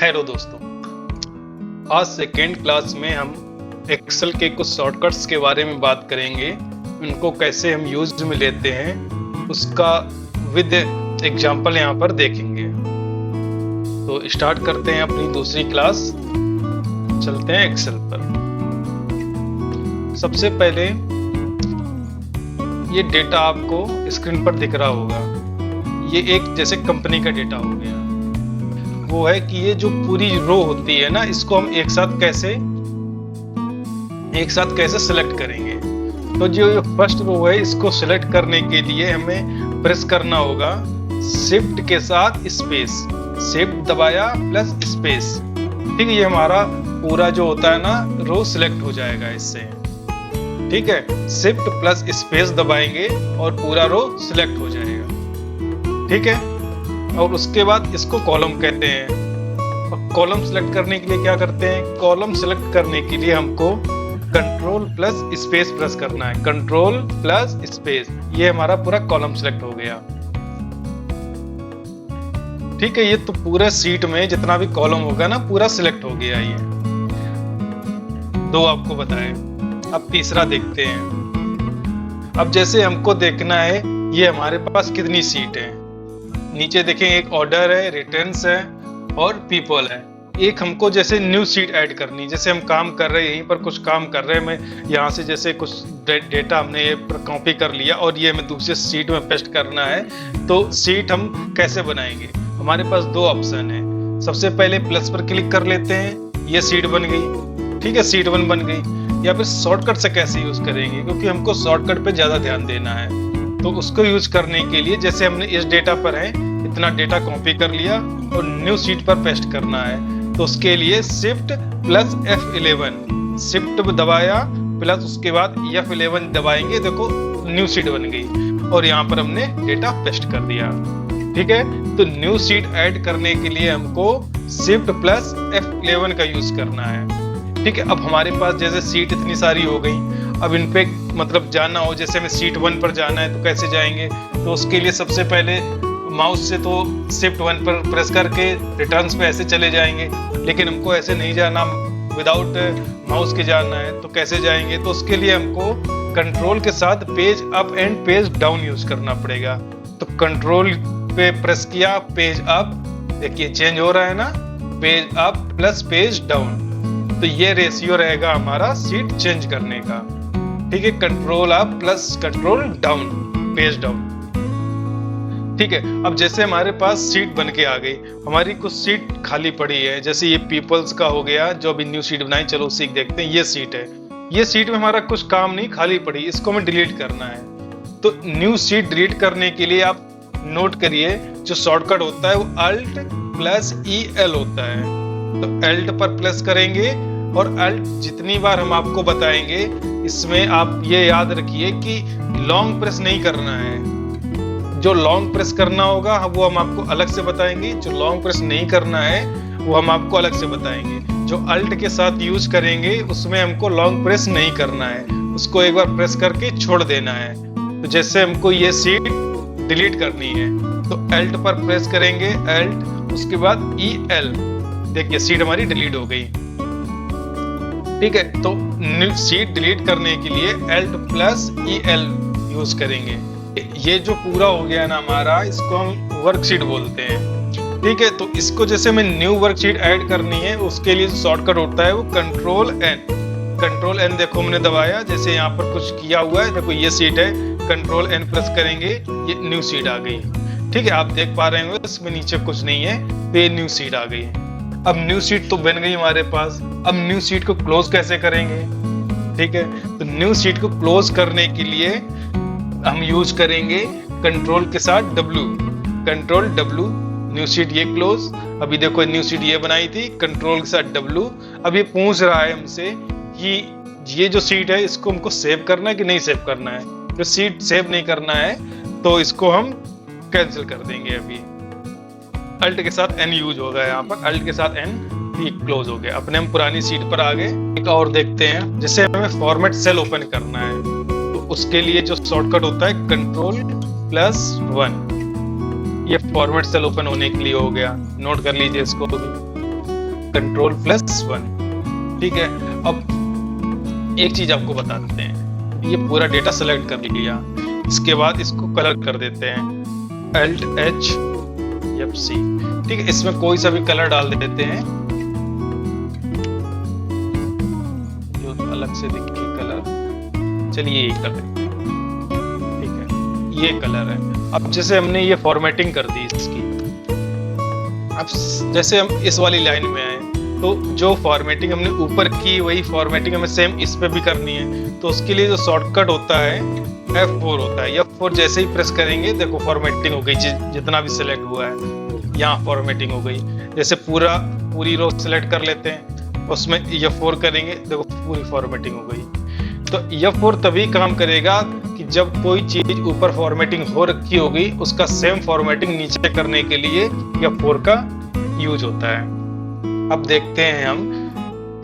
Hello दोस्तों, आज second class में हम एक्सेल के कुछ शॉर्टकट्स के बारे में बात करेंगे। उनको कैसे हम यूज में लेते हैं उसका विद एग्जांपल यहाँ पर देखेंगे। तो स्टार्ट करते हैं अपनी दूसरी क्लास, चलते हैं एक्सेल पर। सबसे पहले ये डेटा आपको स्क्रीन पर दिख रहा होगा। ये एक जैसे कंपनी का डेटा हो गया। वो है कि ये जो पूरी रो होती है ना, इसको हम एक साथ कैसे सिलेक्ट करेंगे। तो जो फर्स्ट रो है, इसको सिलेक्ट करने के लिए हमें प्रेस करना होगा शिफ्ट के साथ स्पेस। शिफ्ट दबाया प्लस स्पेस, ठीक है। ये हमारा पूरा जो होता है ना रो सिलेक्ट हो जाएगा इससे, ठीक है। शिफ्ट प्लस स्पेस दबाएंगे और पूरा रो सिलेक्ट हो जाएगा, ठीक है। और उसके बाद इसको कॉलम कहते हैं। और कॉलम सिलेक्ट करने के लिए क्या करते हैं, कॉलम सिलेक्ट करने के लिए हमको कंट्रोल प्लस स्पेस प्रेस करना है। कंट्रोल प्लस स्पेस, ये हमारा पूरा कॉलम सिलेक्ट हो गया, ठीक है। ये तो पूरा सीट में जितना भी कॉलम होगा ना पूरा सिलेक्ट हो गया। ये दो आपको बताएं। अब तीसरा देखते हैं। अब जैसे हमको देखना है ये हमारे पास कितनी सीट है। नीचे देखें, एक ऑर्डर है, रिटर्न्स है और पीपल है। एक हमको जैसे न्यू सीट ऐड करनी, जैसे हम काम कर रहे हैं, यहीं पर कुछ काम कर रहे हैं, मैं यहाँ से जैसे कुछ डेटा हमने ये कॉपी कर लिया और ये हमें दूसरे सीट में पेस्ट करना है। तो सीट हम कैसे बनाएंगे, हमारे पास दो ऑप्शन है। सबसे पहले प्लस पर क्लिक कर लेते हैं, ये सीट बन गई, ठीक है, सीट 1 बन गई। या फिर शॉर्टकट से कैसे यूज करेंगे, क्योंकि हमको शॉर्टकट पे ज्यादा ध्यान देना है। तो उसको यूज करने के लिए जैसे हमने इस डेटा पर है इतना डेटा कॉपी कर लिया और न्यू सीट पर पेस्ट करना है। तो उसके लिए शिफ्ट प्लस F11, शिफ्ट दबाया प्लस उसके बाद F11 दबाएंगे, देखो न्यू सीट बन गई और यहाँ पर हमने डेटा पेस्ट कर दिया, ठीक है। तो न्यू सीट ऐड करने के लिए हमको शिफ्ट प्लस F11 का यूज करना है, ठीक है। अब हमारे पास जैसे सीट इतनी सारी हो गई, अब इन पे मतलब जाना हो, जैसे हमें सीट 1 पर जाना है तो कैसे जाएंगे। तो उसके लिए सबसे पहले माउस से तो शिफ्ट 1 पर प्रेस करके रिटर्न्स पे ऐसे चले जाएंगे, लेकिन हमको ऐसे नहीं जाना, विदाउट माउस के जाना है। तो कैसे जाएंगे, तो उसके लिए हमको कंट्रोल के साथ page up and page down use करना पड़ेगा। तो कंट्रोल पे प्रेस किया, पेज अप, देखिए चेंज हो रहा है ना, page up plus page down. तो ये रेशियो रहेगा हमारा सीट चेंज करने का, ठीक है। Control up plus control down, page down, ठीक है। अब जैसे हमारे पास सीट बन के आ गई, हमारी कुछ सीट खाली पड़ी है, जैसे ये पीपल्स का हो गया जो अभी न्यू सीट बनाई, चलो सीट देखते हैं। ये सीट है, ये सीट में हमारा कुछ काम नहीं, खाली पड़ी, इसको हमें डिलीट करना है। तो न्यू सीट डिलीट करने के लिए आप नोट करिए, जो शॉर्टकट होता है वो अल्ट प्लस EL होता है। तो अल्ट पर प्रेस करेंगे और अल्ट जितनी बार हम आपको बताएंगे, इसमें आप ये याद रखिए कि लॉन्ग प्रेस नहीं करना है। जो लॉन्ग प्रेस करना होगा वो हम आपको अलग से बताएंगे, जो लॉन्ग प्रेस नहीं करना है वो हम आपको अलग से बताएंगे। जो अल्ट के साथ यूज करेंगे उसमें हमको लॉन्ग प्रेस नहीं करना है, उसको एक बार प्रेस करके छोड़ देना है। तो जैसे हमको ये सीट डिलीट करनी है तो अल्ट पर प्रेस करेंगे, अल्ट, उसके बाद EL, देखिए सीट हमारी डिलीट हो गई, ठीक है। तो सीट डिलीट करने के लिए अल्ट प्लस EL यूज करेंगे। ये जो पूरा हो गया ना हमारा, इसको हम वर्कशीट बोलते हैं, ठीक है। तो इसको जैसे हमें न्यू वर्कशीट ऐड करनी है, उसके लिए शॉर्टकट होता है वो कंट्रोल N। कंट्रोल N देखो हमने दबाया, जैसे यहाँ पर कुछ किया हुआ है, देखो ये सीट है, कंट्रोल N प्रेस करेंगे, ये न्यू सीट आ गई, ठीक है। आप देख पा रहे होंगे इसमें नीचे कुछ नहीं है, तो ये न्यू सीट आ गई। अब न्यू सीट तो बन गई हमारे पास। अब न्यू सीट को क्लोज कैसे करेंगे, ठीक है। तो न्यू सीट को क्लोज करने के लिए हम यूज करेंगे कंट्रोल के साथ W, control W, new seat ये क्लोज। अभी देखो न्यू सीट ये बनाई थी, कंट्रोल के साथ W। अब ये पूछ रहा है हमसे कि ये जो सीट है इसको हमको सेव करना है कि नहीं सेव करना है। जो सीट सेव नहीं करना है तो इसको हम कैंसिल कर देंगे। अभी अल्ट के साथ N यूज होगा, यहाँ पर अल्ट के साथ N, ये क्लोज हो गया। अपने हम पुरानी सीट पर आ गए। एक और देखते हैं, जैसे हमें फॉर्मेट सेल ओपन करना है तो उसके लिए जो शॉर्टकट होता है कंट्रोल प्लस 1, ये फॉर्मेट सेल ओपन होने के लिए हो गया, नोट कर लीजिए इसको भी। Ctrl+1। ठीक है, अब एक चीज आपको बताते हैं, ये पूरा डेटा सेलेक्ट कर लिया, इसके बाद इसको कलर कर देते हैं Alt+H+C। ठीक है, इसमें कोई सा भी कलर डाल देते हैं जो अलग से दिखे कलर। चलिए ये कर देते हैं। ठीक है, ये कलर है। अब जैसे हमने ये फॉर्मेटिंग कर दी इसकी, अब जैसे हम इस वाली लाइन में आए तो जो फॉर्मेटिंग हमने ऊपर की वही फॉर्मेटिंग हमें सेम इस पे भी करनी है। तो उसके लिए जो शॉर्टकट होता है F4 होता है। F4 जैसे ही प्रेस करेंगे देखो फॉर्मेटिंग हो गई, जितना भी सिलेक्ट हुआ है यहाँ फॉर्मेटिंग हो गई। जैसे पूरी रो सिलेक्ट कर लेते हैं, उसमें F4 करेंगे, देखो पूरी फॉर्मेटिंग हो गई। तो F4 तभी काम करेगा कि जब कोई चीज ऊपर फॉर्मेटिंग हो रखी होगी उसका सेम फॉर्मेटिंग नीचे करने के लिए F4 का यूज होता है। अब देखते हैं हम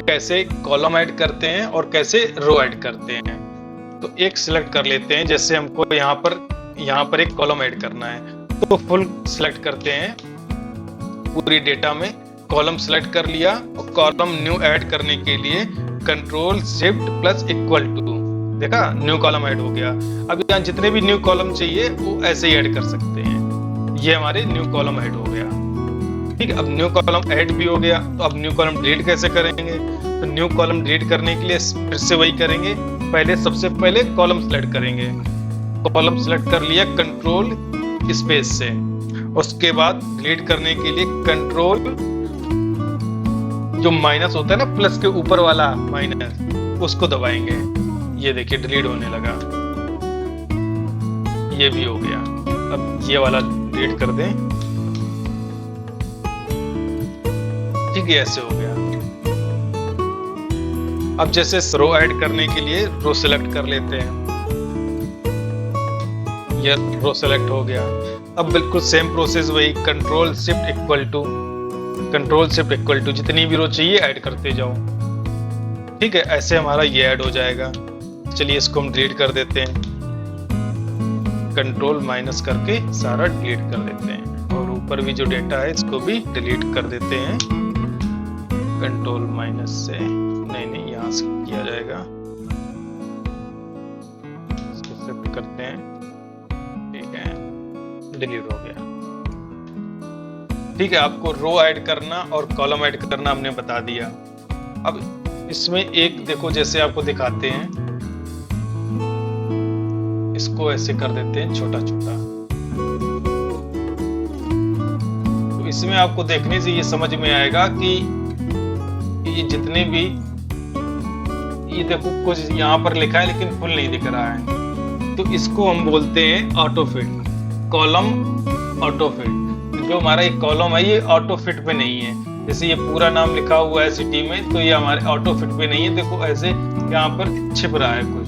कैसे कॉलम ऐड करते हैं और कैसे रो ऐड करते हैं। तो एक सिलेक्ट कर लेते हैं, जैसे हमको यहाँ पर एक कॉलम ऐड करना है तो फुल सिलेक्ट करते हैं, पूरी डेटा में कॉलम सिलेक्ट कर लिया और कॉलम न्यू ऐड करने के लिए Ctrl+Shift+, देखा न्यू कॉलम ऐड हो गया। अब यहाँ जितने भी न्यू कॉलम चाहिए वो ऐसे ही ऐड कर सकते हैं। ये हमारे न्यू कॉलम ऐड हो गया। ठीक है, अब न्यू कॉलम ऐड भी हो गया। तो अब न्यू कॉलम डिलीट कैसे करेंगे? तो न्यू कॉलम डिलीट करने के लिए फिर से वही करेंगे, सबसे पहले कॉलम सेलेक्ट करेंगे। कॉलम सेलेक्ट कर लिया Ctrl+ से, उसके बाद डिलीट करने के लिए कंट्रोल, जो माइनस होता है ना प्लस के ऊपर वाला माइनस, उसको दबाएंगे। ये देखिए डिलीट होने लगा, ये भी हो गया। अब ये वाला डिलीट कर दें। ठीक है, ऐसे हो गया। अब जैसे रो ऐड करने के लिए रो सिलेक्ट कर लेते हैं, ये रो सेलेक्ट हो गया। अब बिल्कुल सेम प्रोसेस वही Ctrl+Shift+, जितनी भी रो चाहिए ऐड करते जाओ। ठीक है, ऐसे हमारा ये ऐड हो जाएगा। चलिए इसको हम डिलीट कर देते हैं, Ctrl- करके सारा डिलीट कर देते हैं और ऊपर भी जो डेटा है इसको भी डिलीट कर देते हैं Ctrl- से। नहीं यहाँ से किया जाएगा, इसको शिफ्ट करते हैं। ठीक है, डिलीट हो गया। ठीक है, आपको रो ऐड करना और कॉलम ऐड करना हमने बता दिया। अब इसमें एक देखो, जैसे आपको दिखाते हैं, इसको ऐसे कर देते हैं छोटा छोटा। तो इसमें आपको देखने से ये समझ में आएगा कि ये जितने भी, ये देखो कुछ यहाँ पर लिखा है लेकिन फुल नहीं दिख रहा है, तो इसको हम बोलते हैं auto fit, column auto fit. जो हमारा एक कॉलम है ये ऑटो फिट पे नहीं है। जैसे ये पूरा नाम लिखा हुआ है सिटी में, तो ये हमारे ऑटो फिट पे नहीं है। देखो ऐसे यहाँ पर छिप रहा है कुछ।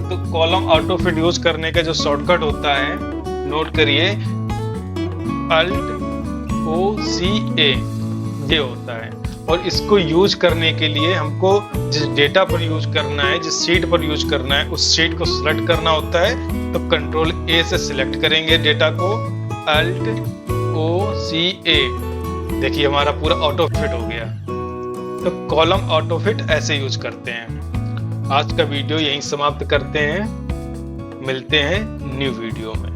तो कॉलम ऑटो फिट यूज करने का जो शॉर्टकट होता है, नोट करिए, Alt+O+C+A, ये होता है। और इसको यूज करने के लिए हमको जिस डेटा पर यूज करना है, जिस शीट पर यूज करना है, उस शीट को सिलेक्ट करना होता है। तो Ctrl+A से सिलेक्ट करेंगे डेटा को, Alt+O+C+A, देखिए हमारा पूरा ऑटो फिट हो गया। तो कॉलम ऑटो फिट ऐसे यूज करते हैं। आज का वीडियो यहीं समाप्त करते हैं, मिलते हैं न्यू वीडियो में।